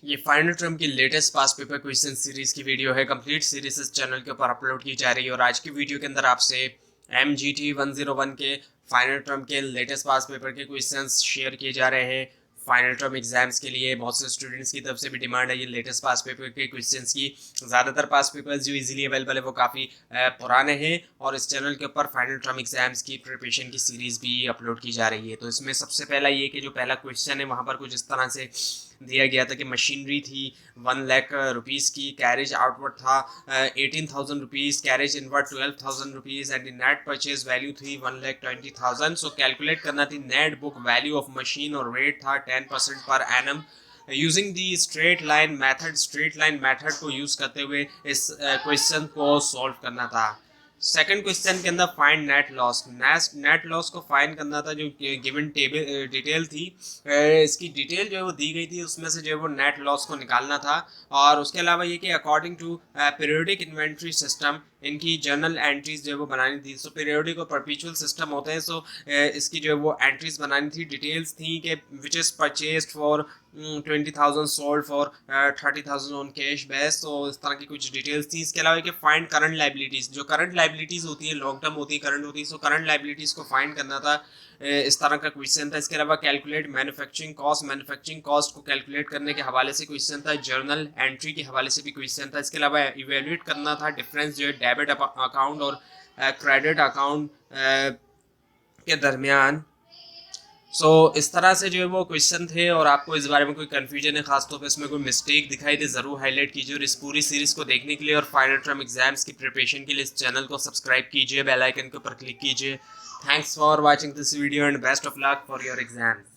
ये final term की latest past paper question series की वीडियो है। कंप्लीट सीरीज इस चैनल के ऊपर अपलोड की जा रही है और आज की वीडियो के अंदर आपसे MGT 101 के फाइनल टर्म के लेटेस्ट पास्ट पेपर के क्वेश्चंस शेयर किए जा रहे हैं। फाइनल टर्म एग्जाम्स के लिए बहुत से स्टूडेंट्स की तरफ से भी डिमांड है ये लेटेस्ट पास्ट पेपर के क्वेश्चंस की। ज़्यादातर पास्ट पेपर्स जो इजीली अवेलेबल है वो काफ़ी पुराने हैं और इस चैनल के ऊपर फाइनल टर्म एग्जाम्स की प्रिपरेशन की सीरीज़ भी अपलोड की जा रही है। तो इसमें सबसे पहला ये कि जो पहला क्वेश्चन है वहाँ पर कुछ इस तरह से दिया गया था कि मशीनरी थी 1 लाख रुपीज़ की, कैरेज आउटवर्ड था 18,000 rupees, carriage inward 12,000 rupees and net purchase value थी 1,20,000। सो कैलकुलेट करना थी net book value of machine और रेट था 10% per annum. Using the straight line method को यूज़ करते हुए इस क्वेश्चन को सॉल्व करना था। सेकंड क्वेश्चन के अंदर फाइंड नेट लॉस को फाइंड करना था। जो गिवन टेबल डिटेल थी, इसकी डिटेल जो है वो दी गई थी, उसमें से जो है वो नेट लॉस को निकालना था। और उसके अलावा ये कि according to periodic inventory system इनकी जर्नल एंट्रीज जो है वो बनानी थी। सो पीरियोडिक और परपेचुअल सिस्टम होते हैं। सो इसकी जो है वो एंट्रीज बनानी थी। डिटेल्स थी कि which is purchased for 20,000, sold for 30,000 on cash base. तो इस तरह की कुछ डिटेल्स थी। इसके अलावा कि फाइंड करंट लाइबिलिटीज़, जो करंट लाइबिलिटीज़ होती है लॉन्ग टर्म होती है, करंट होती है। सो करंट लाइबिलिटीज़ को फाइंड करना था। इस तरह का क्वेश्चन था। इसके अलावा कैलकुलेट मैन्युफैक्चरिंग कॉस्ट को कैलकुलेट करने के हवाले से क्वेश्चन था। जर्नल एंट्री के हवाले से भी क्वेश्चन था। इसके अलावा इवेल्यूएट करना था डिफरेंस जो है डेबिट अकाउंट और क्रेडिट अकाउंट के दरमियान। इस तरह से जो है वो क्वेश्चन थे। और आपको इस बारे में कोई कन्फ्यूजन है, खासतौर पर इसमें कोई मिस्टेक दिखाई दे, ज़रूर हाईलाइट कीजिए। और इस पूरी सीरीज़ को देखने के लिए और फाइनल टर्म एग्जाम्स की प्रिपरेशन के लिए इस चैनल को सब्सक्राइब कीजिए, बेल आइकन के ऊपर क्लिक कीजिए। Thanks for watching this video and best of luck for your exams.